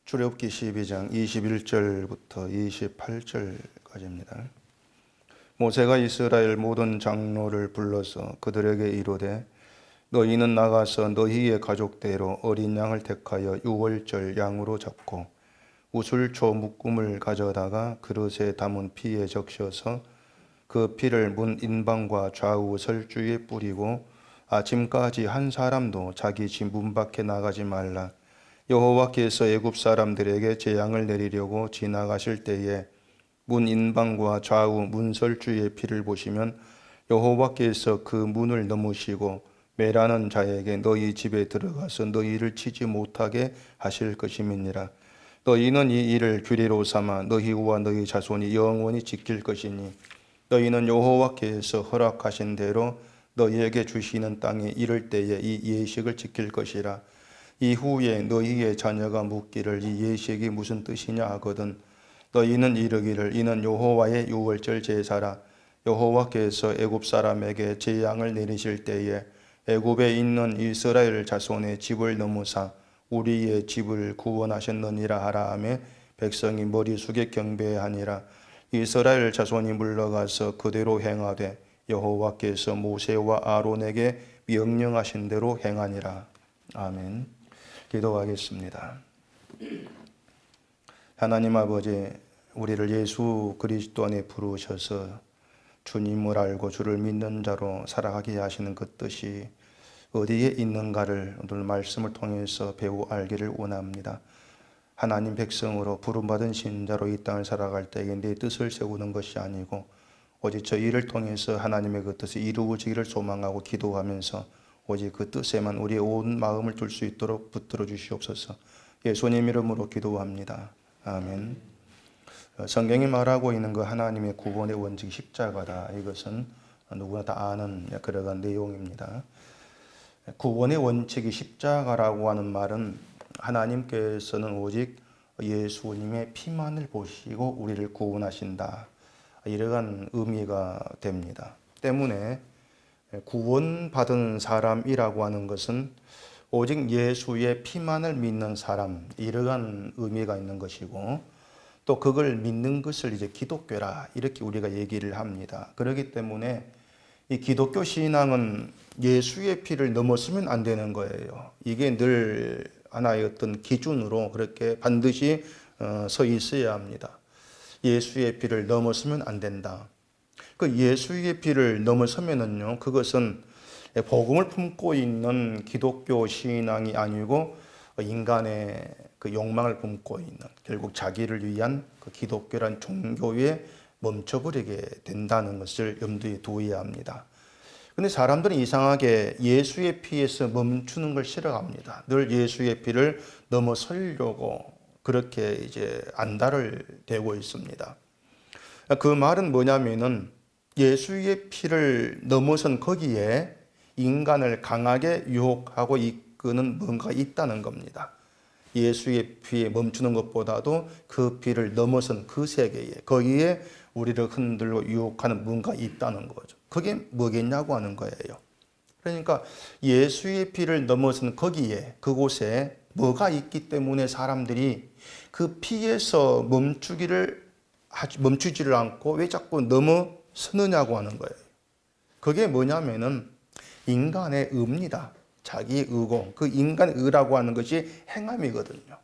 출애굽기 12장 21절부터 28절까지입니다. 모세가 이스라엘 모든 장로를 불러서 그들에게 이르되 너희는 나가서 너희의 가족대로 어린 양을 택하여 유월절 양으로 잡고 우슬초 묶음을 가져다가 그릇에 담은 피에 적셔서 그 피를 문 인방과 좌우 설주에 뿌리고 아침까지 한 사람도 자기 집 문 밖에 나가지 말라. 여호와께서 애굽 사람들에게 재앙을 내리려고 지나가실 때에 문 인방과 좌우 문설주의 피를 보시면 여호와께서 그 문을 넘으시고 매라는 자에게 너희 집에 들어가서 너희를 치지 못하게 하실 것임이니라. 너희는 이 일을 규례로 삼아 너희와 너희 자손이 영원히 지킬 것이니 너희는 여호와께서 허락하신 대로 너희에게 주시는 땅에 이를 때에 이 예식을 지킬 것이라. 이후에 너희의 자녀가 묻기를 이 예식이 무슨 뜻이냐 하거든 너희는 이르기를 이는 여호와의 유월절 제사라. 여호와께서 애굽 사람에게 재앙을 내리실 때에 애굽에 있는 이스라엘 자손의 집을 넘으사 우리의 집을 구원하셨느니라 하라 하며 백성이 머리 숙여 경배하니라. 이스라엘 자손이 물러가서 그대로 행하되 여호와께서 모세와 아론에게 명령하신 대로 행하니라. 아멘. 기도하겠습니다. 하나님 아버지, 우리를 예수 그리스도 안에 부르셔서 주님을 알고 주를 믿는 자로 살아가게 하시는 그 뜻이 어디에 있는가를 오늘 말씀을 통해서 배우 알기를 원합니다. 하나님 백성으로 부름받은 신자로 이 땅을 살아갈 때에 내 뜻을 세우는 것이 아니고 오직 저 일을 통해서 하나님의 그 뜻이 이루어지기를 소망하고 기도하면서 오직 그 뜻에만 우리의 온 마음을 둘 수 있도록 붙들어 주시옵소서. 예수님 이름으로 기도합니다. 아멘. 성경이 말하고 있는 그 하나님의 구원의 원칙 십자가다. 이것은 누구나 다 아는 그러한 내용입니다. 구원의 원칙이 십자가라고 하는 말은 하나님께서는 오직 예수님의 피만을 보시고 우리를 구원하신다. 이러한 의미가 됩니다. 때문에 구원받은 사람이라고 하는 것은 오직 예수의 피만을 믿는 사람, 이러한 의미가 있는 것이고 또 그걸 믿는 것을 이제 기독교라 이렇게 우리가 얘기를 합니다. 그렇기 때문에 이 기독교 신앙은 예수의 피를 넘어서면 안 되는 거예요. 이게 늘 하나의 어떤 기준으로 그렇게 반드시 서 있어야 합니다. 예수의 피를 넘어서면 안 된다. 그 예수의 피를 넘어서면은요, 그것은 복음을 품고 있는 기독교 신앙이 아니고 인간의 그 욕망을 품고 있는 결국 자기를 위한 그 기독교란 종교에 멈춰버리게 된다는 것을 염두에 두어야 합니다. 근데 사람들은 이상하게 예수의 피에서 멈추는 걸 싫어합니다. 늘 예수의 피를 넘어서려고 그렇게 이제 안달을 대고 있습니다. 그 말은 뭐냐면은 예수의 피를 넘어선 거기에 인간을 강하게 유혹하고 이끄는 뭔가 있다는 겁니다. 예수의 피에 멈추는 것보다도 그 피를 넘어선 그 세계에 거기에 우리를 흔들고 유혹하는 뭔가 있다는 거죠. 그게 뭐겠냐고 하는 거예요. 그러니까 예수의 피를 넘어선 거기에 그곳에 뭐가 있기 때문에 사람들이 그 피에서 멈추지를 않고 왜 자꾸 넘어서느냐고 하는 거예요. 그게 뭐냐면은 인간의 의입니다. 자기의 의고 그 인간의 의라고 하는 것이 행함이거든요.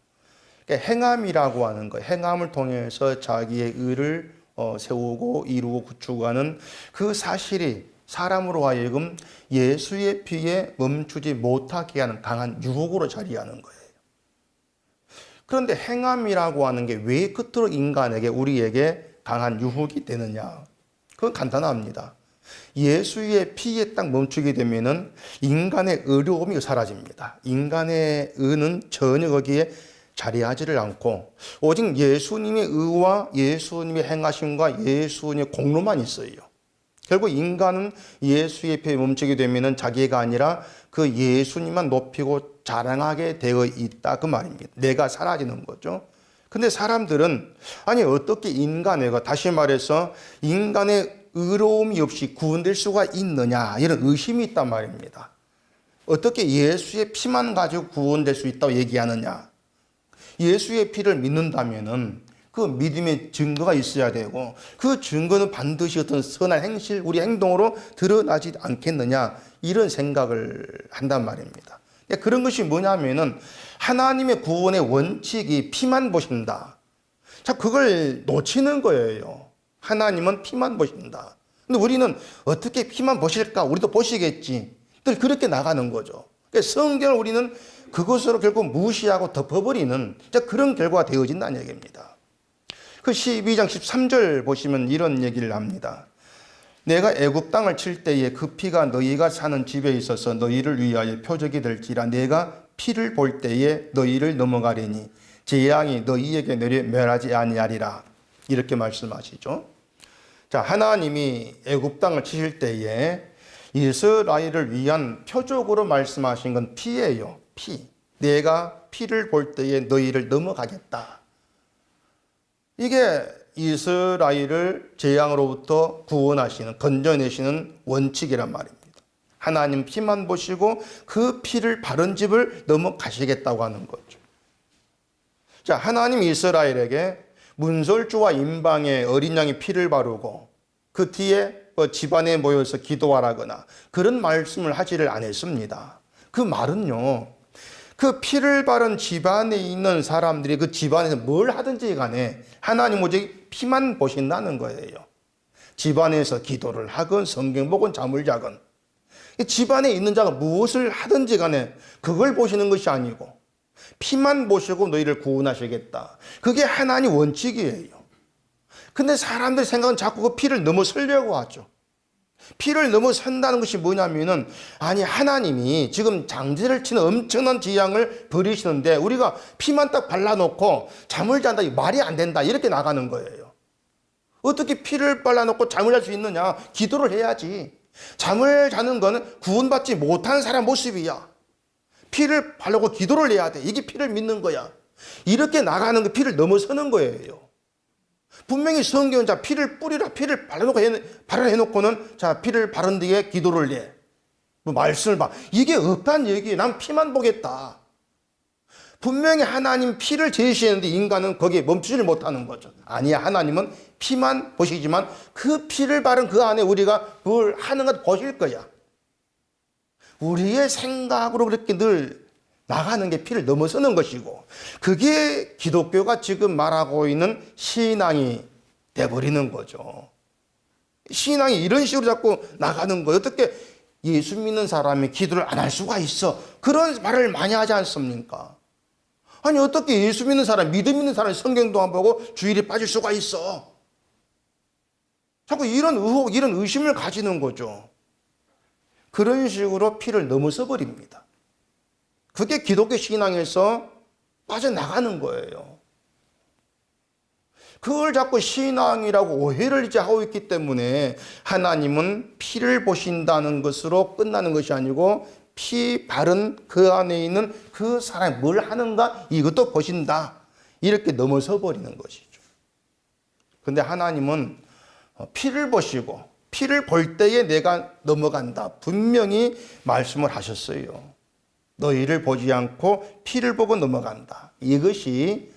그러니까 행함이라고 하는 거예요. 행함을 통해서 자기의 의를 세우고 이루고 구축하는 그 사실이 사람으로 하여금 예수의 피에 멈추지 못하게 하는 강한 유혹으로 자리하는 거예요. 그런데 행함이라고 하는 게 왜 그토록 인간에게 우리에게 강한 유혹이 되느냐? 그건 간단합니다. 예수의 피에 딱 멈추게 되면은 인간의 어려움이 사라집니다. 인간의 의는 전혀 거기에 자리하지를 않고 오직 예수님의 의와 예수님의 행하심과 예수님의 공로만 있어요. 결국 인간은 예수의 피에 멈추게 되면은 자기가 아니라 그 예수님만 높이고 자랑하게 되어 있다 그 말입니다. 내가 사라지는 거죠. 근데 사람들은 아니 어떻게 인간애가 다시 말해서 인간의 의로움이 없이 구원될 수가 있느냐 이런 의심이 있단 말입니다. 어떻게 예수의 피만 가지고 구원될 수 있다고 얘기하느냐. 예수의 피를 믿는다면은 그 믿음의 증거가 있어야 되고 그 증거는 반드시 어떤 선한 행실, 우리 행동으로 드러나지 않겠느냐 이런 생각을 한단 말입니다. 그런 것이 뭐냐면은 하나님의 구원의 원칙이 피만 보신다. 자, 그걸 놓치는 거예요. 하나님은 피만 보신다. 근데 우리는 어떻게 피만 보실까? 우리도 보시겠지. 늘 그렇게 나가는 거죠. 성경을 우리는 그것으로 결국 무시하고 덮어버리는 그런 결과가 되어진다는 얘기입니다. 그 12장 13절 보시면 이런 얘기를 합니다. 내가 애굽 땅을 칠 때에 그 피가 너희가 사는 집에 있어서 너희를 위하여 표적이 될지라 내가 피를 볼 때에 너희를 넘어가리니 재앙이 너희에게 내려 멸하지 아니하리라. 이렇게 말씀하시죠. 자, 하나님이 애굽 땅을 치실 때에 이스라엘을 위한 표적으로 말씀하신 건 피예요. 피. 내가 피를 볼 때에 너희를 넘어가겠다. 이게 이스라엘을 재앙으로부터 구원하시는, 건져내시는 원칙이란 말입니다. 하나님 피만 보시고 그 피를 바른 집을 넘어가시겠다고 하는 거죠. 자, 하나님 이스라엘에게 문설주와 임방의 어린 양의 피를 바르고 그 뒤에 집안에 모여서 기도하라거나 그런 말씀을 하지를 않았습니다. 그 말은요, 그 피를 바른 집안에 있는 사람들이 그 집안에서 뭘 하든지 간에 하나님 오직 피만 보신다는 거예요. 집안에서 기도를 하건 성경 보건 잠을 자건 집안에 있는 자가 무엇을 하든지 간에 그걸 보시는 것이 아니고 피만 보시고 너희를 구원하시겠다. 그게 하나님 원칙이에요. 근데 사람들 생각은 자꾸 그 피를 넘어서려고 하죠. 피를 넘어선다는 것이 뭐냐면은, 아니, 하나님이 지금 장제를 치는 엄청난 재앙을 벌이시는데 우리가 피만 딱 발라놓고 잠을 잔다, 말이 안 된다, 이렇게 나가는 거예요. 어떻게 피를 발라놓고 잠을 잘 수 있느냐? 기도를 해야지. 잠을 자는 거는 구원받지 못한 사람 모습이야. 피를 바르고 기도를 해야 돼. 이게 피를 믿는 거야. 이렇게 나가는 거, 피를 넘어서는 거예요. 분명히 성경은 자, 피를 뿌리라, 피를 바르라 해놓고는 자, 피를 바른 뒤에 기도를 해. 뭐 말씀을 봐. 이게 없다는 얘기예요. 난 피만 보겠다. 분명히 하나님 피를 제시했는데 인간은 거기에 멈추지를 못하는 거죠. 아니야, 하나님은 피만 보시지만 그 피를 바른 그 안에 우리가 뭘 하는가 보실 거야. 우리의 생각으로 그렇게 늘 나가는 게 피를 넘어서는 것이고, 그게 기독교가 지금 말하고 있는 신앙이 돼버리는 거죠. 신앙이 이런 식으로 자꾸 나가는 거예요. 어떻게 예수 믿는 사람이 기도를 안 할 수가 있어? 그런 말을 많이 하지 않습니까? 아니, 어떻게 예수 믿는 사람, 믿음 있는 사람이 성경도 안 보고 주일에 빠질 수가 있어? 자꾸 이런 의혹, 이런 의심을 가지는 거죠. 그런 식으로 피를 넘어서 버립니다. 그게 기독교 신앙에서 빠져나가는 거예요. 그걸 자꾸 신앙이라고 오해를 이제 하고 있기 때문에 하나님은 피를 보신다는 것으로 끝나는 것이 아니고 피 바른 그 안에 있는 그 사람이 뭘 하는가 이것도 보신다. 이렇게 넘어서 버리는 것이죠. 그런데 하나님은 피를 보시고 피를 볼 때에 내가 넘어간다. 분명히 말씀을 하셨어요. 너희를 보지 않고 피를 보고 넘어간다. 이것이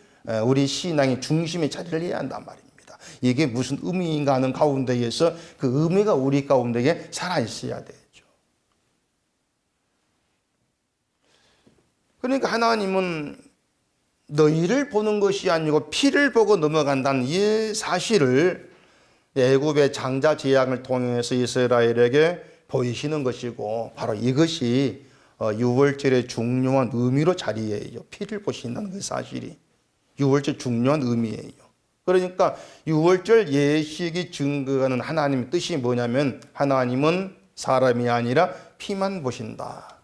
우리 신앙의 중심의 자리를 해야 한단 말입니다. 이게 무슨 의미인가 하는 가운데에서 그 의미가 우리 가운데에 살아있어야 되죠. 그러니까 하나님은 너희를 보는 것이 아니고 피를 보고 넘어간다는 이 사실을 애굽의 장자 재앙을 통해서 이스라엘에게 보이시는 것이고, 바로 이것이 유월절의 중요한 의미로 자리해요. 피를 보신다는 그 사실이 유월절 중요한 의미예요. 그러니까 유월절 예식이 증거하는 하나님의 뜻이 뭐냐면, 하나님은 사람이 아니라 피만 보신다.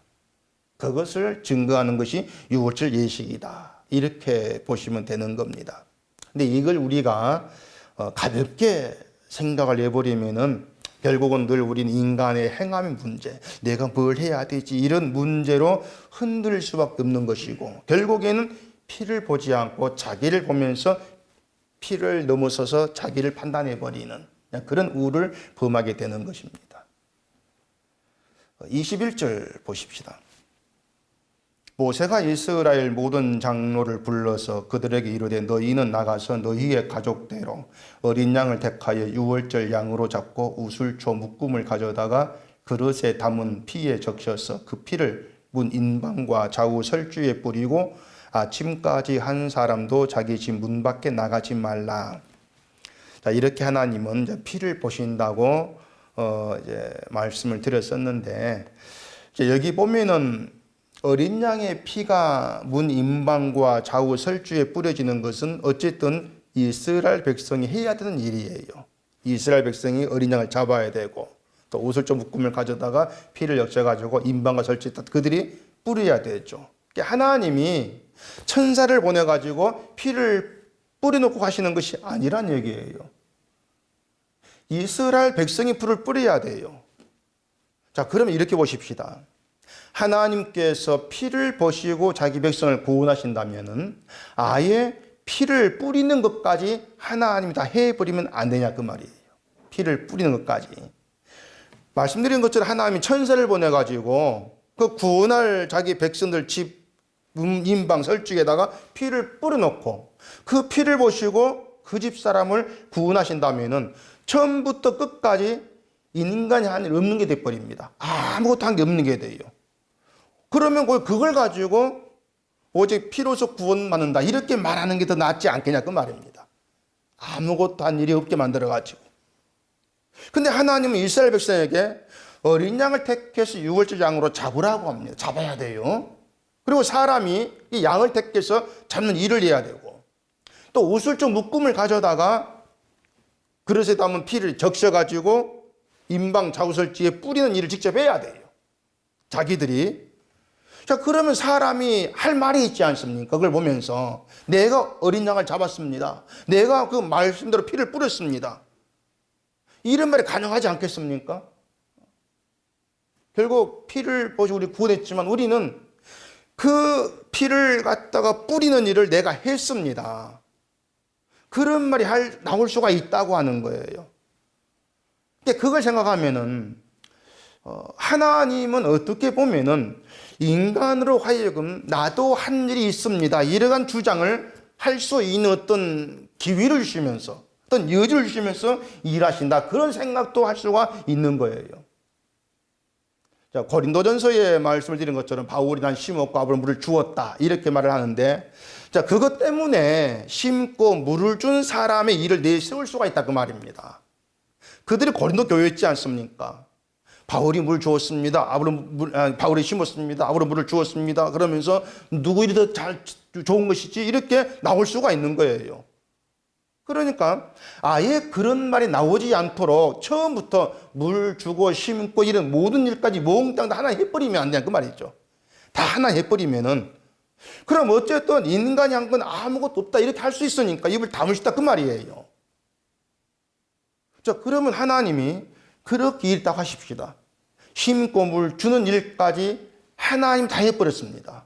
그것을 증거하는 것이 유월절 예식이다. 이렇게 보시면 되는 겁니다. 근데 이걸 우리가 가볍게 생각을 해버리면은 결국은 늘 우리는 인간의 행함의 문제, 내가 뭘 해야 되지, 이런 문제로 흔들릴 수밖에 없는 것이고, 결국에는 피를 보지 않고 자기를 보면서 피를 넘어서서 자기를 판단해버리는 그런 우를 범하게 되는 것입니다. 21절 보십시다. 모세가 이스라엘 모든 장로를 불러서 그들에게 이르되 너희는 나가서 너희의 가족대로 어린 양을 택하여 유월절 양으로 잡고 우슬초 묶음을 가져다가 그릇에 담은 피에 적셔서 그 피를 문 인방과 좌우 설주에 뿌리고 아침까지 한 사람도 자기 집 문 밖에 나가지 말라. 자, 이렇게 하나님은 이제 피를 보신다고 이제 말씀을 드렸었는데, 이제 여기 보면은 어린 양의 피가 문 임방과 좌우 설주에 뿌려지는 것은 어쨌든 이스라엘 백성이 해야 되는 일이에요. 이스라엘 백성이 어린 양을 잡아야 되고 또 우슬조 묶음을 가져다가 피를 적셔가지고 임방과 설주에 그들이 뿌려야 되죠. 하나님이 천사를 보내가지고 피를 뿌려놓고 가시는 것이 아니란 얘기예요. 이스라엘 백성이 불을 뿌려야 돼요. 자, 그러면 이렇게 보십시다. 하나님께서 피를 보시고 자기 백성을 구원하신다면은 아예 피를 뿌리는 것까지 하나님이 다 해버리면 안 되냐 그 말이에요. 피를 뿌리는 것까지. 말씀드린 것처럼 하나님이 천사를 보내가지고 그 구원할 자기 백성들 집 임방 설주에다가 피를 뿌려놓고 그 피를 보시고 그 집 사람을 구원하신다면은 처음부터 끝까지 인간이 한 일 없는 게 돼버립니다. 아무것도 한 게 없는 게 돼요. 그러면 그걸 가지고 오직 피로서 구원받는다 이렇게 말하는 게 더 낫지 않겠냐 그 말입니다. 아무것도 한 일이 없게 만들어가지고. 근데 하나님은 이스라엘 백성에게 어린 양을 택해서 유월절 양으로 잡으라고 합니다. 잡아야 돼요. 그리고 사람이 이 양을 택해서 잡는 일을 해야 되고 또 우슬조 묶음을 가져다가 그릇에 담은 피를 적셔가지고 임방 좌우설지에 뿌리는 일을 직접 해야 돼요. 자기들이. 자, 그러면 사람이 할 말이 있지 않습니까? 그걸 보면서 내가 어린 양을 잡았습니다. 내가 그 말씀대로 피를 뿌렸습니다. 이런 말이 가능하지 않겠습니까? 결국 피를 보시고 우리 구원했지만 우리는 그 피를 갖다가 뿌리는 일을 내가 했습니다. 그런 말이 나올 수가 있다고 하는 거예요. 근데 그걸 생각하면은 하나님은 어떻게 보면은 인간으로 하여금 나도 한 일이 있습니다. 이러한 주장을 할 수 있는 어떤 기회를 주시면서 어떤 여지를 주시면서 일하신다. 그런 생각도 할 수가 있는 거예요. 자, 고린도전서에 말씀을 드린 것처럼 바울이 난 심었고 아브라함 물을 주었다. 이렇게 말을 하는데 자, 그것 때문에 심고 물을 준 사람의 일을 내세울 수가 있다. 그 말입니다. 그들이 고린도 교회였지 않습니까? 바울이 물 주었습니다. 바울이 심었습니다. 아브라함 물을 주었습니다. 그러면서 누구 일이 더 좋은 것이지 이렇게 나올 수가 있는 거예요. 그러니까 아예 그런 말이 나오지 않도록 처음부터 물 주고 심고 이런 모든 일까지 몽땅 다 하나 해버리면 안 되는 그 말이죠. 다 하나 해버리면은 그럼 어쨌든 인간이 한 건 아무것도 없다 이렇게 할 수 있으니까 입을 다물 수 있다 그 말이에요. 자, 그러면 하나님이 그렇게 일다고 하십시다. 심고 물 주는 일까지 하나님 다 해버렸습니다.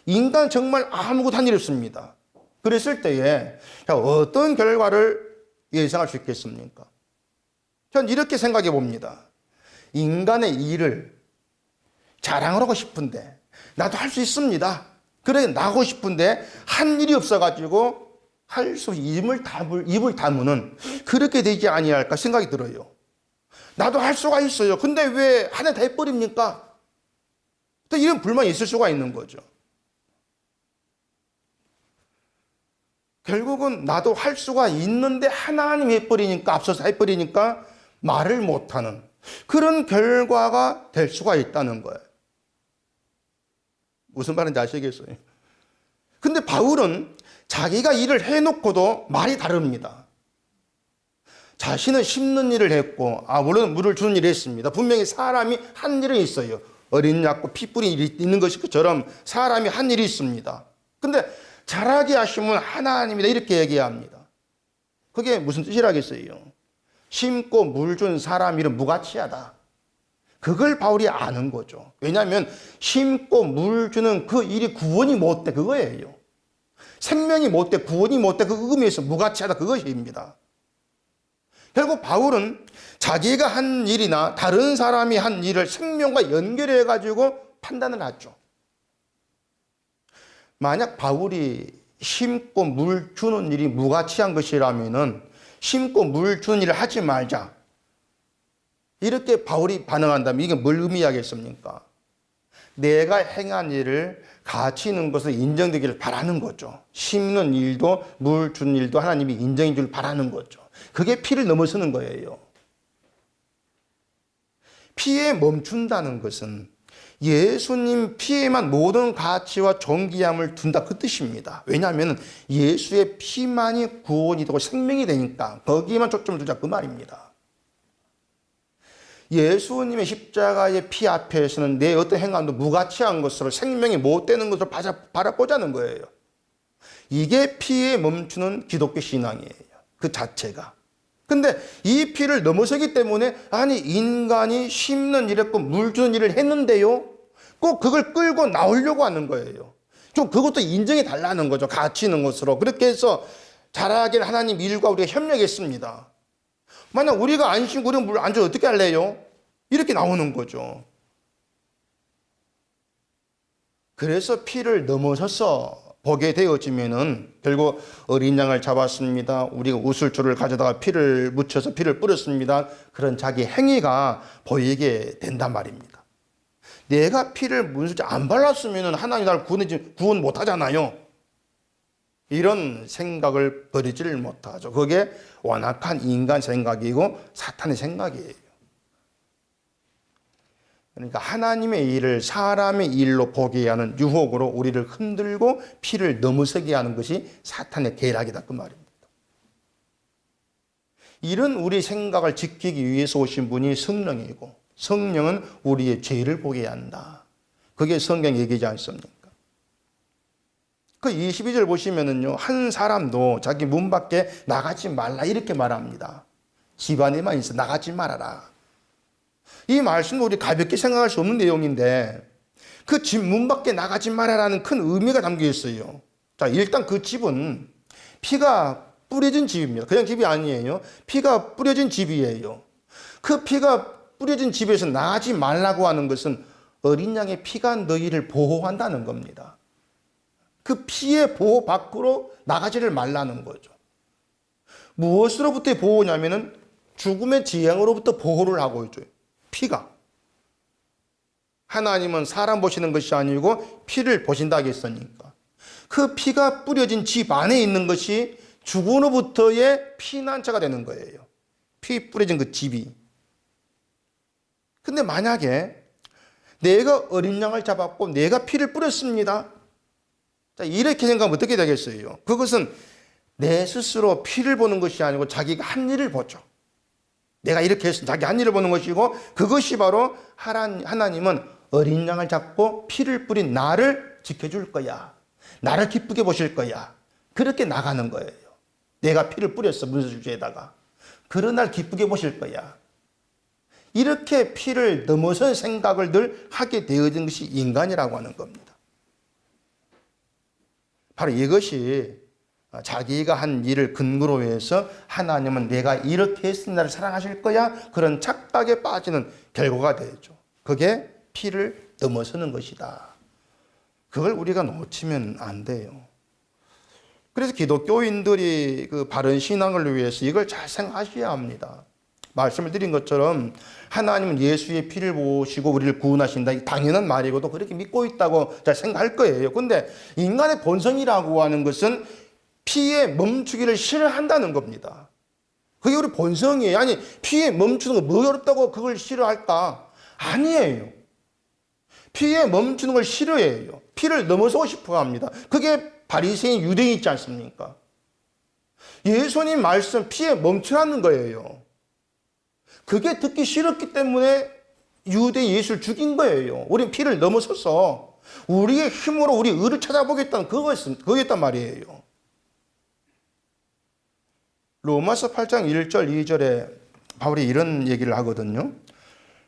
인간 정말 아무것도 한 일 없습니다. 그랬을 때에 어떤 결과를 예상할 수 있겠습니까? 전 이렇게 생각해 봅니다. 인간의 일을 자랑을 하고 싶은데 나도 할 수 있습니다. 그래 나고 싶은데 한 일이 없어가지고 할 수 입을 다무는 그렇게 되지 아니할까 생각이 들어요. 나도 할 수가 있어요. 근데 왜 하나 다 해버립니까? 또 이런 불만이 있을 수가 있는 거죠. 결국은 나도 할 수가 있는데 하나님이 해버리니까 앞서서 해버리니까 말을 못하는 그런 결과가 될 수가 있다는 거예요. 무슨 말인지 아시겠어요? 근데 바울은 자기가 일을 해놓고도 말이 다릅니다. 자신은 심는 일을 했고 물론 물을 주는 일을 했습니다. 분명히 사람이 한 일은 있어요. 어린 양 피 뿌린 일이 있는 것처럼 사람이 한 일이 있습니다. 근데 잘하게 하시면 하나님이다 이렇게 얘기합니다. 그게 무슨 뜻이라겠어요? 심고 물 준 사람 일은 무가치하다. 그걸 바울이 아는 거죠. 왜냐하면 심고 물 주는 그 일이 구원이 못돼 그거예요. 생명이 못돼 구원이 못돼 그 의미에서 무가치하다 그것입니다. 결국 바울은 자기가 한 일이나 다른 사람이 한 일을 생명과 연결해 가지고 판단을 하죠. 만약 바울이 심고 물 주는 일이 무가치한 것이라면은 심고 물 주는 일을 하지 말자, 이렇게 바울이 반응한다면 이게 뭘 의미하겠습니까? 내가 행한 일을 가치 있는 것을 인정되기를 바라는 거죠. 심는 일도 물 주는 일도 하나님이 인정해 줄 바라는 거죠. 그게 피를 넘어서는 거예요. 피에 멈춘다는 것은 예수님 피에만 모든 가치와 존귀함을 둔다, 그 뜻입니다. 왜냐하면 예수의 피만이 구원이 되고 생명이 되니까 거기에만 초점을 두자, 그 말입니다. 예수님의 십자가의 피 앞에서는 내 어떤 행함도 무가치한 것으로, 생명이 못 되는 것으로 바라보자는 거예요. 이게 피에 멈추는 기독교 신앙이에요, 그 자체가. 근데 이 피를 넘어서기 때문에, 아니 인간이 심는 일했고 물 주는 일을 했는데요, 꼭 그걸 끌고 나오려고 하는 거예요. 좀 그것도 인정해 달라는 거죠, 가치 있는 것으로. 그렇게 해서 잘하긴 하나님 일과 우리가 협력했습니다. 만약 우리가 안 심고 우리가 물 안 줘 어떻게 할래요? 이렇게 나오는 거죠. 그래서 피를 넘어서서 보게 되어지면은 결국 어린 양을 잡았습니다, 우리가 우슬초를 가져다가 피를 묻혀서 피를 뿌렸습니다, 그런 자기 행위가 보이게 된단 말입니다. 내가 피를 문수지 안 발랐으면 하나님 나를 구원 못 하잖아요. 이런 생각을 버리지를 못하죠. 그게 완악한 인간 생각이고 사탄의 생각이에요. 그러니까 하나님의 일을 사람의 일로 보게 하는 유혹으로 우리를 흔들고 피를 넘어서게 하는 것이 사탄의 계략이다, 그 말입니다. 이런 우리 생각을 지키기 위해서 오신 분이 성령이고, 성령은 우리의 죄를 보게 한다. 그게 성경 얘기지 않습니까? 그 22절 보시면은요, 한 사람도 자기 문 밖에 나가지 말라 이렇게 말합니다. 집안에만 있어 나가지 말아라. 이 말씀은 우리 가볍게 생각할 수 없는 내용인데, 그 집 문 밖에 나가지 말아라는 큰 의미가 담겨 있어요. 자, 일단 그 집은 피가 뿌려진 집입니다. 그냥 집이 아니에요. 피가 뿌려진 집이에요. 그 피가 뿌려진 집에서 나가지 말라고 하는 것은 어린 양의 피가 너희를 보호한다는 겁니다. 그 피의 보호 밖으로 나가지를 말라는 거죠. 무엇으로부터의 보호냐면은 죽음의 재앙으로부터 보호를 하고 있죠. 피가. 하나님은 사람 보시는 것이 아니고 피를 보신다 하겠으니까. 그 피가 뿌려진 집 안에 있는 것이 죽음으로부터의 피난처가 되는 거예요. 피 뿌려진 그 집이. 근데 만약에 내가 어린 양을 잡았고 내가 피를 뿌렸습니다. 자, 이렇게 생각하면 어떻게 되겠어요? 그것은 내 스스로 피를 보는 것이 아니고 자기가 한 일을 보죠. 내가 이렇게 해서 자기 한 일을 보는 것이고, 그것이 바로 하나님은 어린 양을 잡고 피를 뿌린 나를 지켜줄 거야, 나를 기쁘게 보실 거야, 그렇게 나가는 거예요. 내가 피를 뿌렸어, 문수주에다가. 그런 날 기쁘게 보실 거야. 이렇게 피를 넘어선 생각을 늘 하게 되어진 것이 인간이라고 하는 겁니다. 바로 이것이 자기가 한 일을 근거로 해서 하나님은 내가 이렇게 했으니 나를 사랑하실 거야, 그런 착각에 빠지는 결과가 되죠. 그게 피를 넘어서는 것이다. 그걸 우리가 놓치면 안 돼요. 그래서 기독교인들이 그 바른 신앙을 위해서 이걸 잘 생각하셔야 합니다. 말씀을 드린 것처럼 하나님은 예수의 피를 보시고 우리를 구원하신다, 당연한 말이고도 그렇게 믿고 있다고 잘 생각할 거예요. 근데 인간의 본성이라고 하는 것은 피에 멈추기를 싫어한다는 겁니다. 그게 우리 본성이에요. 아니, 피에 멈추는 거 뭐 어렵다고 그걸 싫어할까? 아니에요. 피에 멈추는 걸 싫어해요. 피를 넘어서고 싶어 합니다. 그게 바리새인 유대인 있지 않습니까? 예수님 말씀 피에 멈추라는 거예요. 그게 듣기 싫었기 때문에 유대인 예수를 죽인 거예요. 우리는 피를 넘어서서 우리의 힘으로 우리 의를 찾아보겠다는 그거였단 말이에요. 로마서 8장 1절 2절에 바울이 이런 얘기를 하거든요.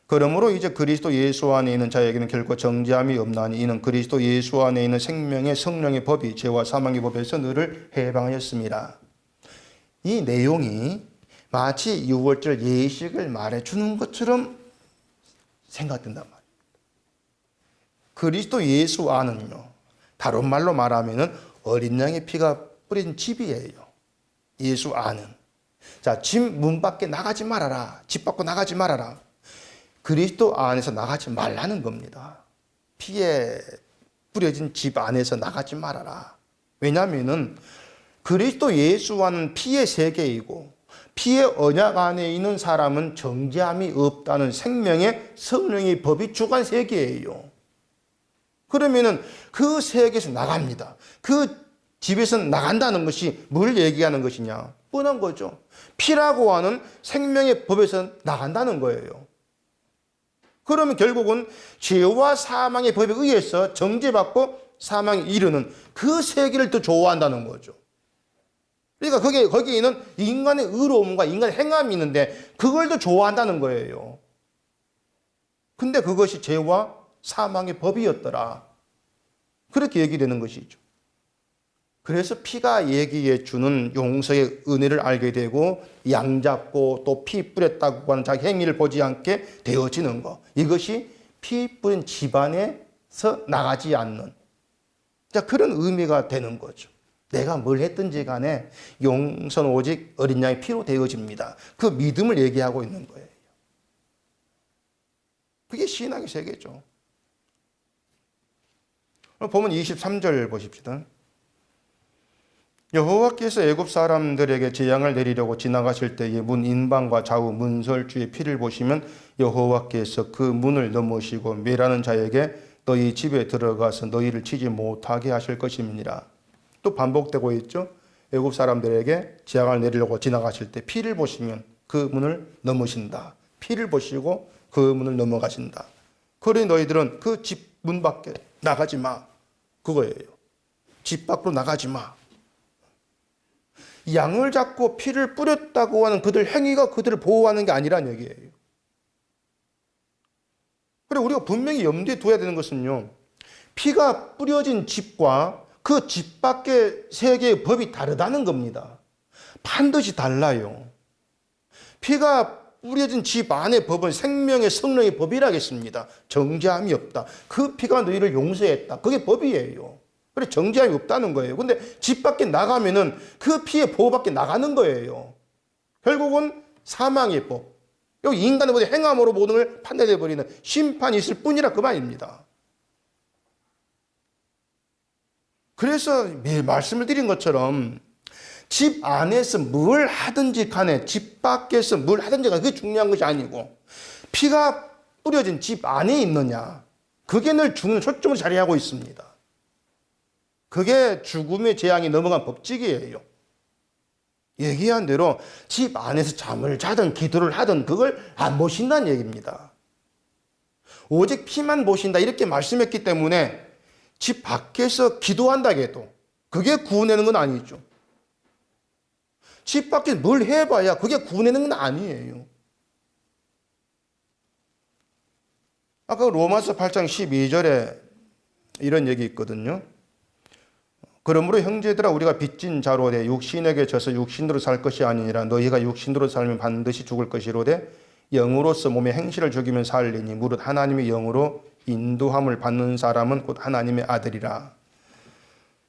그러므로 이제 그리스도 예수 안에 있는 자에게는 결코 정죄함이 없나니 이는 그리스도 예수 안에 있는 생명의 성령의 법이 죄와 사망의 법에서 너를 해방하였습니다. 이 내용이 마치 6월절 예식을 말해주는 것처럼 생각된단 말이에요. 그리스도 예수 안은요, 다른 말로 말하면은 어린 양의 피가 뿌린 집이에요. 예수 안은. 자, 집 문 밖에 나가지 말아라. 집 밖으로 나가지 말아라. 그리스도 안에서 나가지 말라는 겁니다. 피에 뿌려진 집 안에서 나가지 말아라. 왜냐하면은 그리스도 예수와는 피의 세계이고 피의 언약 안에 있는 사람은 정죄함이 없다는 생명의 성령의 법이 주관 세계예요. 그러면은 그 세계에서 나갑니다. 그 집에서 나간다는 것이 뭘 얘기하는 것이냐? 뻔한 거죠. 피라고 하는 생명의 법에서 나간다는 거예요. 그러면 결국은 죄와 사망의 법에 의해서 정죄받고 사망에 이르는 그 세계를 더 좋아한다는 거죠. 그러니까 거기에는 인간의 의로움과 인간의 행함이 있는데 그걸 더 좋아한다는 거예요. 근데 그것이 죄와 사망의 법이었더라. 그렇게 얘기되는 것이죠. 그래서 피가 얘기해 주는 용서의 은혜를 알게 되고 양 잡고 또 피 뿌렸다고 하는 자기 행위를 보지 않게 되어지는 것. 이것이 피 뿌린 집안에서 나가지 않는 그런 의미가 되는 거죠. 내가 뭘 했든지 간에 용서는 오직 어린 양의 피로 되어집니다. 그 믿음을 얘기하고 있는 거예요. 그게 신앙의 세계죠. 보면 23절 보십시다. 여호와께서 애굽 사람들에게 재앙을 내리려고 지나가실 때에 문 인방과 좌우 문설주의 피를 보시면 여호와께서 그 문을 넘으시고 멸하는 자에게 너희 집에 들어가서 너희를 치지 못하게 하실 것임이니라. 또 반복되고 있죠. 애굽 사람들에게 재앙을 내리려고 지나가실 때 피를 보시면 그 문을 넘으신다. 피를 보시고 그 문을 넘어가신다. 그러니 너희들은 그 집 문 밖에 나가지 마. 그거예요. 집 밖으로 나가지 마. 양을 잡고 피를 뿌렸다고 하는 그들 행위가 그들을 보호하는 게 아니란 얘기예요. 그리고 우리가 분명히 염두에 둬야 되는 것은요. 피가 뿌려진 집과 그 집 밖의 세계의 법이 다르다는 겁니다. 반드시 달라요. 피가 뿌려진 집 안의 법은 생명의 성령의 법이라겠습니다. 정죄함이 없다. 그 피가 너희를 용서했다. 그게 법이에요. 그래 정죄함이 없다는 거예요. 근데 집 밖에 나가면은 그 피의 보호 밖에 나가는 거예요. 결국은 사망의 법. 여기 인간의 모든 행함으로 모든 걸 판단해 버리는 심판이 있을 뿐이라 그 말입니다. 그래서 매일 말씀을 드린 것처럼 집 안에서 뭘 하든지 간에 집 밖에서 뭘 하든지 간에 그게 중요한 것이 아니고 피가 뿌려진 집 안에 있느냐 그게 늘 중요한 초점을 자리하고 있습니다. 그게 죽음의 재앙이 넘어간 법칙이에요. 얘기한 대로 집 안에서 잠을 자든 기도를 하든 그걸 안 보신다는 얘기입니다. 오직 피만 보신다 이렇게 말씀했기 때문에 집 밖에서 기도한다 해도 그게 구원하는 건 아니죠. 집 밖에 뭘 해봐야 그게 구원하는 건 아니에요. 아까 로마서 8장 12절에 이런 얘기 있거든요. 그러므로 형제들아 우리가 빚진 자로 돼 육신에게 져서 육신으로 살 것이 아니니라 너희가 육신으로 살면 반드시 죽을 것이로되 영으로서 몸의 행실을 죽이면 살리니 무릇 하나님의 영으로 인도함을 받는 사람은 곧 하나님의 아들이라.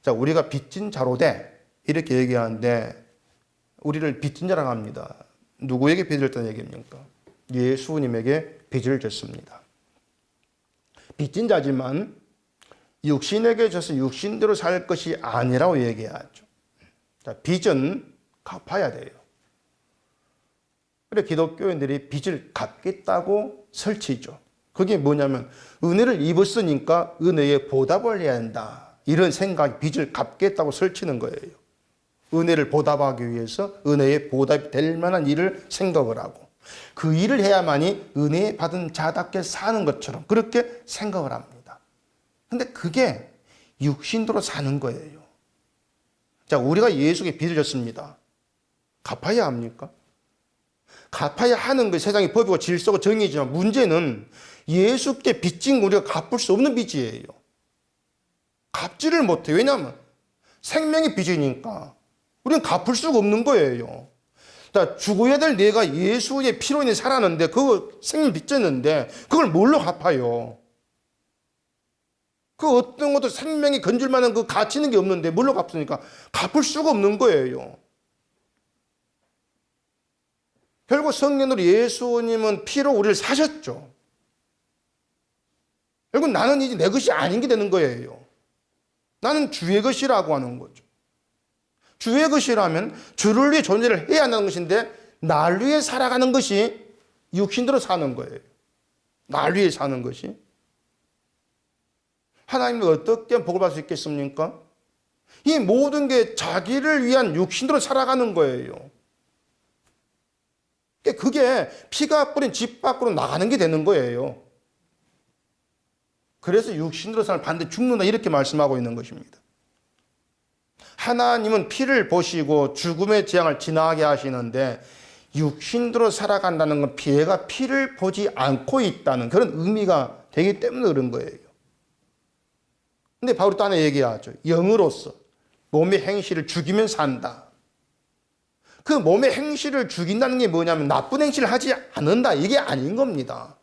자, 우리가 빚진 자로 돼 이렇게 얘기하는데 우리를 빚진 자라고 합니다. 누구에게 빚을 졌다는 얘기입니까? 예수님에게 빚을 졌습니다. 빚진 자지만 육신에게 져서 육신대로 살 것이 아니라고 얘기하죠. 자, 빚은 갚아야 돼요. 그래 기독교인들이 빚을 갚겠다고 설치죠. 그게 뭐냐면 은혜를 입었으니까 은혜에 보답을 해야 한다. 이런 생각이 빚을 갚겠다고 설치는 거예요. 은혜를 보답하기 위해서 은혜에 보답이 될 만한 일을 생각을 하고 그 일을 해야만이 은혜 받은 자답게 사는 것처럼 그렇게 생각을 합니다. 근데 그게 육신도로 사는 거예요. 자, 우리가 예수께 빚을 졌습니다. 갚아야 합니까? 갚아야 하는 게 세상의 법이고 질서고 정의지만 문제는 예수께 빚진 우리가 갚을 수 없는 빚이에요. 갚지를 못해요. 왜냐하면 생명의 빚이니까 우리는 갚을 수가 없는 거예요. 자, 죽어야 될 내가 예수의 피로 인해 살았는데 그 생명 빚졌는데 그걸 뭘로 갚아요? 그 어떤 것도 생명이 건질 만한 그 가치 있는 게 없는데 뭘로 갚습니까? 갚을 수가 없는 거예요. 결국 성령으로 예수님은 피로 우리를 사셨죠. 결국 나는 이제 내 것이 아닌 게 되는 거예요. 나는 주의 것이라고 하는 거죠. 주의 것이라면 주를 위해 존재를 해야 한다는 것인데 날 위해 살아가는 것이 육신대로 사는 거예요. 날 위해 사는 것이. 하나님이 어떻게 복을 받을 수 있겠습니까? 이 모든 게 자기를 위한 육신대로 살아가는 거예요. 그게 피가 뿌린 집 밖으로 나가는 게 되는 거예요. 그래서 육신으로 사람 반드시 죽는다 이렇게 말씀하고 있는 것입니다. 하나님은 피를 보시고 죽음의 재앙을 지나게 하시는데 육신으로 살아간다는 건 피해가 피를 보지 않고 있다는 그런 의미가 되기 때문에 그런 거예요. 근데 바울이 또 하나 얘기하죠. 영으로서 몸의 행실을 죽이면 산다. 그 몸의 행실을 죽인다는 게 뭐냐면 나쁜 행실을 하지 않는다 이게 아닌 겁니다.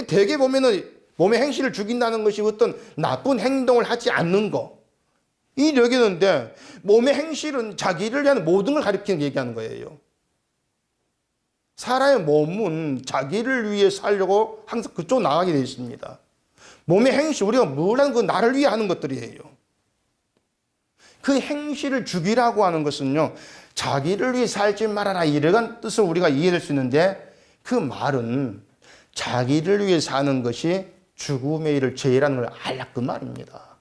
대개 보면은 몸의 행실을 죽인다는 것이 어떤 나쁜 행동을 하지 않는 거 이 여기는데 몸의 행실은 자기를 위한 모든 걸 가리키는 얘기하는 거예요. 사람의 몸은 자기를 위해 살려고 항상 그쪽으로 나가게 되어 있습니다. 몸의 행실, 우리가 뭘 하는 그 나를 위해 하는 것들이에요. 그 행실을 죽이라고 하는 것은요, 자기를 위해 살지 말아라 이러한 뜻을 우리가 이해할 수 있는데 그 말은 자기를 위해 사는 것이 죽음의 일을 죄라는 걸 알라 그 말입니다.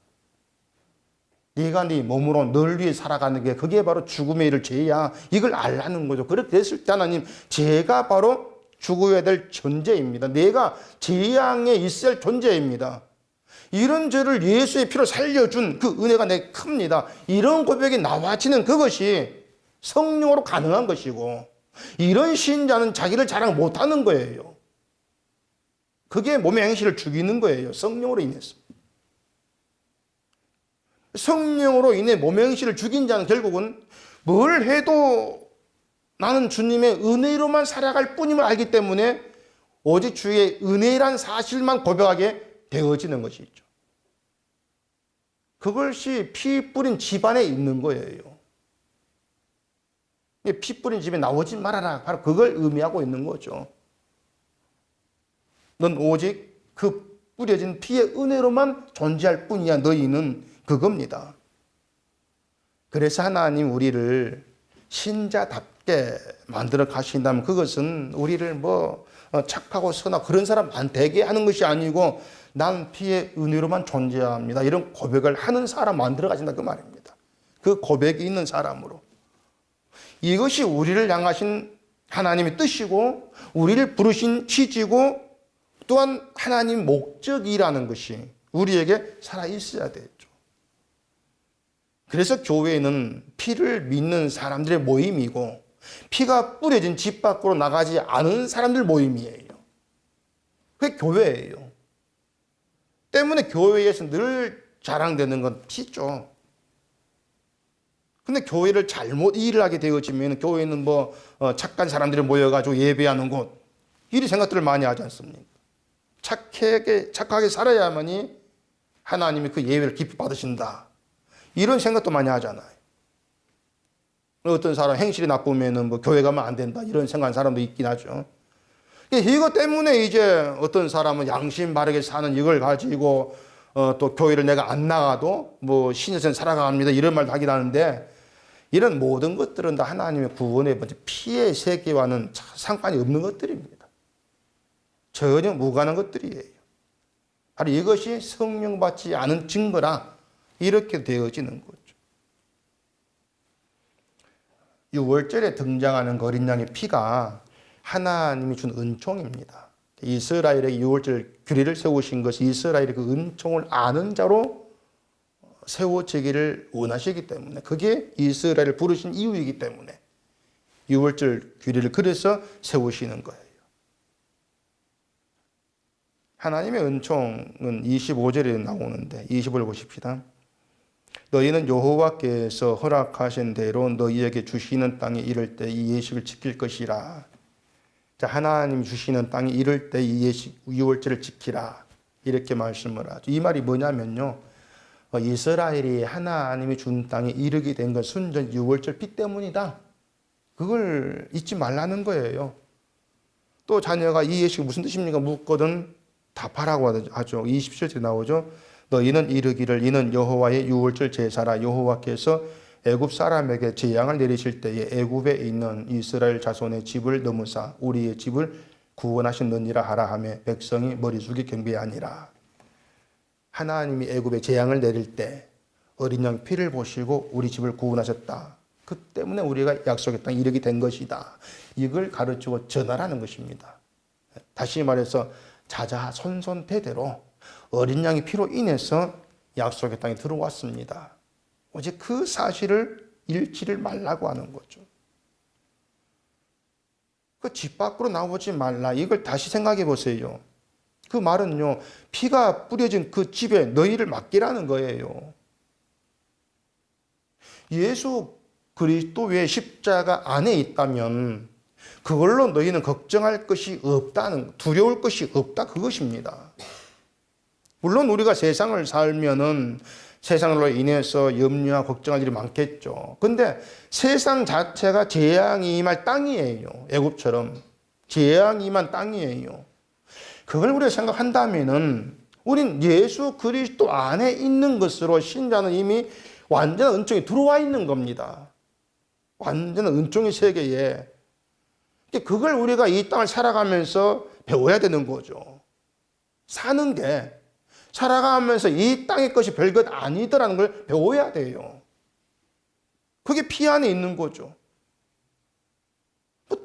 네가 네 몸으로 널 위해 살아가는 게 그게 바로 죽음의 일을 죄야 이걸 알라는 거죠. 그렇게 됐을 때 하나님 죄가 바로 죽어야 될 존재입니다. 내가 재앙에 있어야 할 존재입니다. 이런 죄를 예수의 피로 살려준 그 은혜가 내게 큽니다. 이런 고백이 나와지는 그것이 성령으로 가능한 것이고 이런 신자는 자기를 자랑 못하는 거예요. 그게 몸의 행실을 죽이는 거예요. 성령으로 인해서. 성령으로 인해 몸의 행실을 죽인 자는 결국은 뭘 해도 나는 주님의 은혜로만 살아갈 뿐임을 알기 때문에 오직 주의 은혜란 사실만 고백하게 되어지는 것이죠. 그것이 피 뿌린 집안에 있는 거예요. 피 뿌린 집에 나오지 말아라. 바로 그걸 의미하고 있는 거죠. 넌 오직 그 뿌려진 피의 은혜로만 존재할 뿐이야. 너희는 그겁니다. 그래서 하나님 우리를 신자답게 만들어 가신다면 그것은 우리를 착하고 선하고 그런 사람 안 되게 하는 것이 아니고 난 피의 은혜로만 존재합니다. 이런 고백을 하는 사람 만들어 가신다 그 말입니다. 그 고백이 있는 사람으로. 이것이 우리를 향하신 하나님의 뜻이고 우리를 부르신 취지고 또한 하나님 목적이라는 것이 우리에게 살아있어야 되죠. 그래서 교회는 피를 믿는 사람들의 모임이고 피가 뿌려진 집 밖으로 나가지 않은 사람들 모임이에요. 그게 교회예요. 때문에 교회에서 늘 자랑되는 건 피죠. 근데 교회를 잘못 일을 하게 되어지면 교회는 착한 사람들이 모여가지고 예배하는 곳 이런 생각들을 많이 하지 않습니까? 착하게 살아야만이 하나님이 그 예배를 깊이 받으신다. 이런 생각도 많이 하잖아요. 어떤 사람 행실이 나쁘면 교회 가면 안 된다. 이런 생각하는 사람도 있긴 하죠. 이것 때문에 이제 어떤 사람은 양심 바르게 사는 이걸 가지고 또 교회를 내가 안 나가도 신여생 살아갑니다. 이런 말도 하긴 하는데 이런 모든 것들은 다 하나님의 구원의 피의 세계와는 상관이 없는 것들입니다. 전혀 무관한 것들이에요. 바로 이것이 성령 받지 않은 증거라 이렇게 되어지는 거죠. 6월절에 등장하는 그 어린 양의 피가 하나님이 준 은총입니다. 이스라엘에게 6월절 규례를 세우신 것이 이스라엘의 그 은총을 아는 자로 세워지기를 원하시기 때문에 그게 이스라엘을 부르신 이유이기 때문에 6월절 규례를 그래서 세우시는 거예요. 하나님의 은총은 25절에 나오는데 25절 보십시다. 너희는 여호와께서 허락하신 대로 너희에게 주시는 땅에 이를 때 이 예식을 지킬 것이라. 자, 하나님 주시는 땅에 이를 때 이 예식 6월절을 지키라. 이렇게 말씀을 하죠. 이 말이 뭐냐면요, 이스라엘이 하나님이 준 땅에 이르게 된 건 순전 유월절 피 때문이다. 그걸 잊지 말라는 거예요. 또 자녀가 이 예식이 무슨 뜻입니까? 묻거든 답하라고 하죠. 27절에 나오죠. 너희는 이르기를 이는 여호와의 유월절 제사라. 여호와께서 애굽 사람에게 재앙을 내리실 때에 애굽에 있는 이스라엘 자손의 집을 넘으사 우리의 집을 구원하셨느니라 하라 하며 백성이 머리 숙이 경배하니라. 하나님이 애굽에 재앙을 내릴 때 어린 양 피를 보시고 우리 집을 구원하셨다. 그 때문에 우리가 약속의 땅에 이르게 된 것이다. 이걸 가르치고 전하라는 것입니다. 다시 말해서 자자손손대대로 어린 양의 피로 인해서 약속의 땅에 들어왔습니다. 오직 그 사실을 잃지를 말라고 하는 거죠. 그 집 밖으로 나오지 말라. 이걸 다시 생각해 보세요. 그 말은요, 피가 뿌려진 그 집에 너희를 맡기라는 거예요. 예수 그리스도의 십자가 안에 있다면 그걸로 너희는 걱정할 것이 없다는, 두려울 것이 없다, 그것입니다. 물론 우리가 세상을 살면은 세상으로 인해서 염려와 걱정할 일이 많겠죠. 근데 세상 자체가 재앙이 임할 땅이에요. 애굽처럼 재앙이 임한 땅이에요. 그걸 우리가 생각한다면은 우린 예수 그리스도 안에 있는 것으로 신자는 이미 완전한 은총이 들어와 있는 겁니다. 완전한 은총의 세계에. 그걸 우리가 이 땅을 살아가면서 배워야 되는 거죠. 사는 게 살아가면서 이 땅의 것이 별것 아니더라는 걸 배워야 돼요. 그게 피 안에 있는 거죠.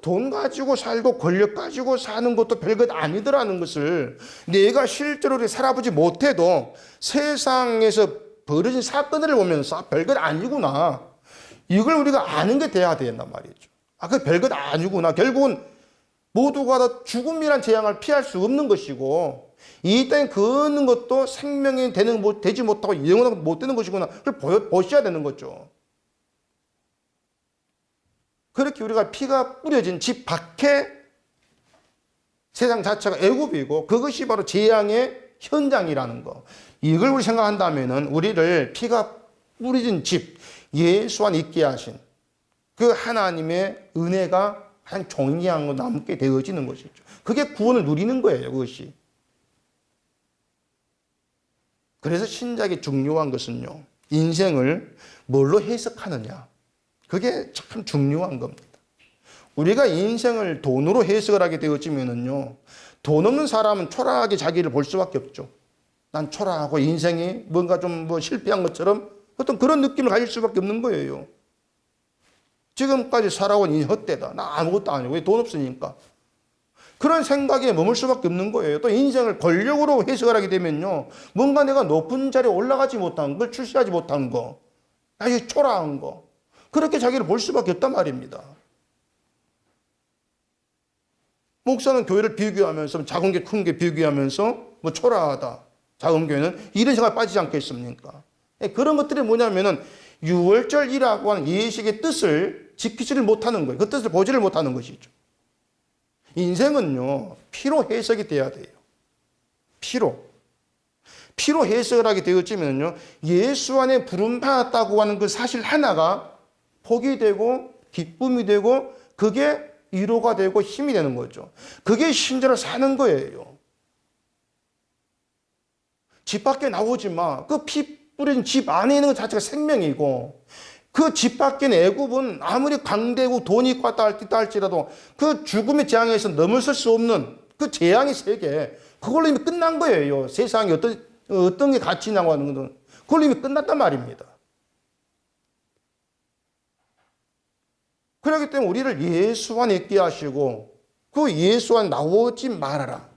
돈 가지고 살고 권력 가지고 사는 것도 별것 아니더라는 것을 내가 실제로 살아보지 못해도 세상에서 벌어진 사건들을 보면서 별것 아니구나. 이걸 우리가 아는 게 돼야 된단 말이죠. 그 별것 아니구나. 결국은 모두가 다 죽음이란 재앙을 피할 수 없는 것이고 이 땅에 걷는 것도 생명이 되지 못하고 영원하게 못 되는 것이구나. 그걸 보셔야 되는 거죠. 그렇게 우리가 피가 뿌려진 집 밖에 세상 자체가 애굽이고 그것이 바로 재앙의 현장이라는 거. 이걸 우리 생각한다면은 우리를 피가 뿌려진 집, 예수 안에 있게 하신 그 하나님의 은혜가 가장 존귀한 거 남게 되어지는 것이죠. 그게 구원을 누리는 거예요, 그것이. 그래서 신작이 중요한 것은요, 인생을 뭘로 해석하느냐. 그게 참 중요한 겁니다. 우리가 인생을 돈으로 해석을 하게 되어지면은요, 돈 없는 사람은 초라하게 자기를 볼 수밖에 없죠. 난 초라하고 인생이 뭔가 좀 실패한 것처럼 어떤 그런 느낌을 가질 수밖에 없는 거예요. 지금까지 살아온 이 헛되다. 나 아무것도 아니고 왜 돈 없으니까. 그런 생각에 머물 수밖에 없는 거예요. 또 인생을 권력으로 해석을 하게 되면요, 뭔가 내가 높은 자리에 올라가지 못한 걸 출세하지 못한 거, 아주 초라한 거, 그렇게 자기를 볼 수밖에 없단 말입니다. 목사는 교회를 비교하면서 작은 게 큰 게 비교하면서 초라하다. 작은 교회는 이런 생각에 빠지지 않겠습니까? 그런 것들이 뭐냐면은 유월절이라고 하는 예식의 뜻을 지키지를 못하는 거예요. 그 뜻을 보지를 못하는 것이죠. 인생은요, 피로 해석이 돼야 돼요. 피로 해석을 하게 되어지면요, 예수 안에 부름받았다고 하는 그 사실 하나가 복이 되고 기쁨이 되고 그게 위로가 되고 힘이 되는 거죠. 그게 신자로 사는 거예요. 집 밖에 나오지 마. 그 피 뿌린 집 안에 있는 것 자체가 생명이고 그 집 밖에 애굽은 아무리 강대국 돈이 있고 왔다 할지라도 그 죽음의 재앙에서 넘어설 수 없는 그 재앙의 세계, 그걸로 이미 끝난 거예요. 세상에 어떤 게 가치 있냐고 하는 건 그걸로 이미 끝났단 말입니다. 그렇기 때문에 우리를 예수 안에 있게 하시고 그 예수 안에 나오지 말아라.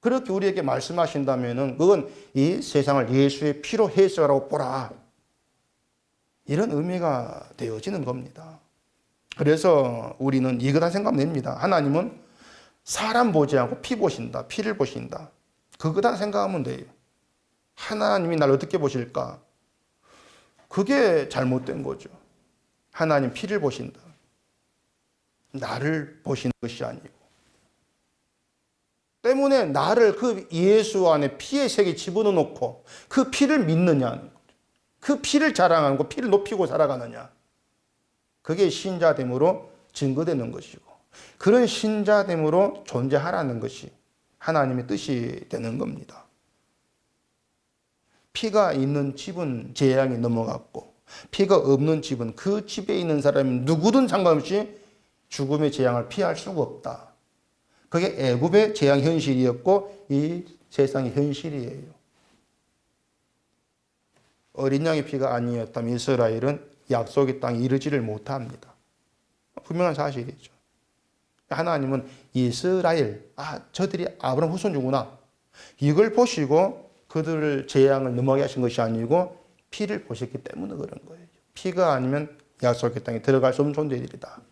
그렇게 우리에게 말씀하신다면은 그건 이 세상을 예수의 피로 해석하라고 보라. 이런 의미가 되어지는 겁니다. 그래서 우리는 이거다 생각합니다. 하나님은 사람 보지 않고 피 보신다. 피를 보신다. 그거다 생각하면 돼요. 하나님이 날 어떻게 보실까? 그게 잘못된 거죠. 하나님 피를 보신다. 나를 보시는 것이 아니고. 때문에 나를 그 예수 안에 피의 색에 집어넣어 놓고 그 피를 믿느냐, 그 피를 자랑하고 피를 높이고 살아가느냐, 그게 신자됨으로 증거되는 것이고, 그런 신자됨으로 존재하라는 것이 하나님의 뜻이 되는 겁니다. 피가 있는 집은 재앙이 넘어갔고, 피가 없는 집은 그 집에 있는 사람이 누구든 상관없이 죽음의 재앙을 피할 수가 없다. 그게 애굽의 재앙 현실이었고 이 세상의 현실이에요. 어린 양의 피가 아니었다면 이스라엘은 약속의 땅에 이르지를 못합니다. 분명한 사실이죠. 하나님은 이스라엘, 저들이 아브라함 후손이구나, 이걸 보시고 그들을 재앙을 넘어가게 하신 것이 아니고 피를 보셨기 때문에 그런 거예요. 피가 아니면 약속의 땅에 들어갈 수 없는 존재들이다.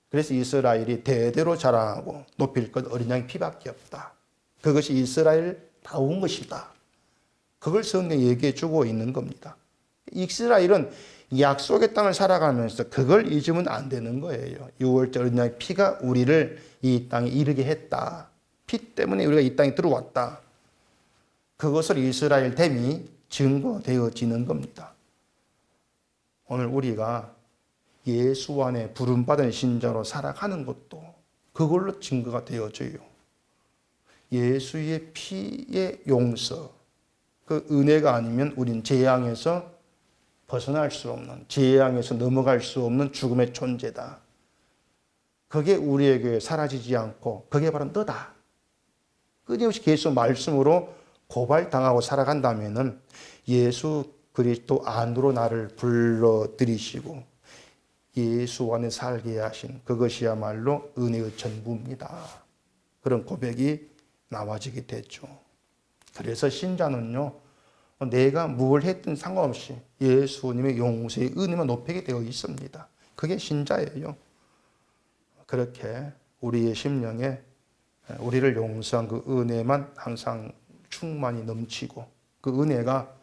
그래서 이스라엘이 대대로 자랑하고 높일 것 어린 양의 피밖에 없다. 그것이 이스라엘다운 것이다. 그걸 성경이 얘기해 주고 있는 겁니다. 이스라엘은 약속의 땅을 살아가면서 그걸 잊으면 안 되는 거예요. 6월절 어린 양의 피가 우리를 이 땅에 이르게 했다. 피 때문에 우리가 이 땅에 들어왔다. 그것을 이스라엘 됨이 증거되어지는 겁니다. 오늘 우리가 예수 안에 부름받은 신자로 살아가는 것도 그걸로 증거가 되어져요. 예수의 피의 용서, 그 은혜가 아니면 우린 재앙에서 벗어날 수 없는, 재앙에서 넘어갈 수 없는 죽음의 존재다. 그게 우리에게 사라지지 않고 그게 바로 너다. 끊임없이 계속 말씀으로 고발당하고 살아간다면은 예수 그리스도 안으로 나를 불러들이시고 예수 안에 살게 하신 그것이야말로 은혜의 전부입니다. 그런 고백이 나와지게 됐죠. 그래서 신자는요, 내가 뭘 했든 상관없이 예수님의 용서의 은혜만 높이게 되어 있습니다. 그게 신자예요. 그렇게 우리의 심령에 우리를 용서한 그 은혜만 항상 충만히 넘치고 그 은혜가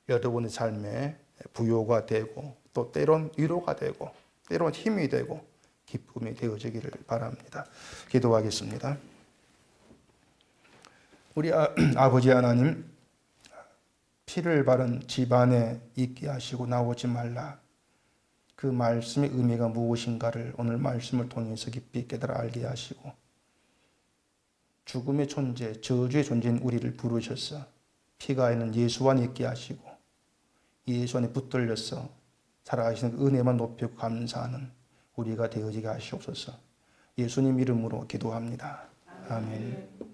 여러분의 삶에 부요가 되고 또 때론 위로가 되고 때론 힘이 되고 기쁨이 되어지기를 바랍니다. 기도하겠습니다. 우리 아버지 하나님, 피를 바른 집안에 있게 하시고 나오지 말라. 그 말씀의 의미가 무엇인가를 오늘 말씀을 통해서 깊이 깨달아 알게 하시고 죽음의 존재, 저주의 존재인 우리를 부르셔서 피가 있는 예수 안에 있게 하시고 예수 안에 붙들려서 살아가시는 은혜만 높이고 감사하는 우리가 되어지게 하시옵소서. 예수님 이름으로 기도합니다. 아멘.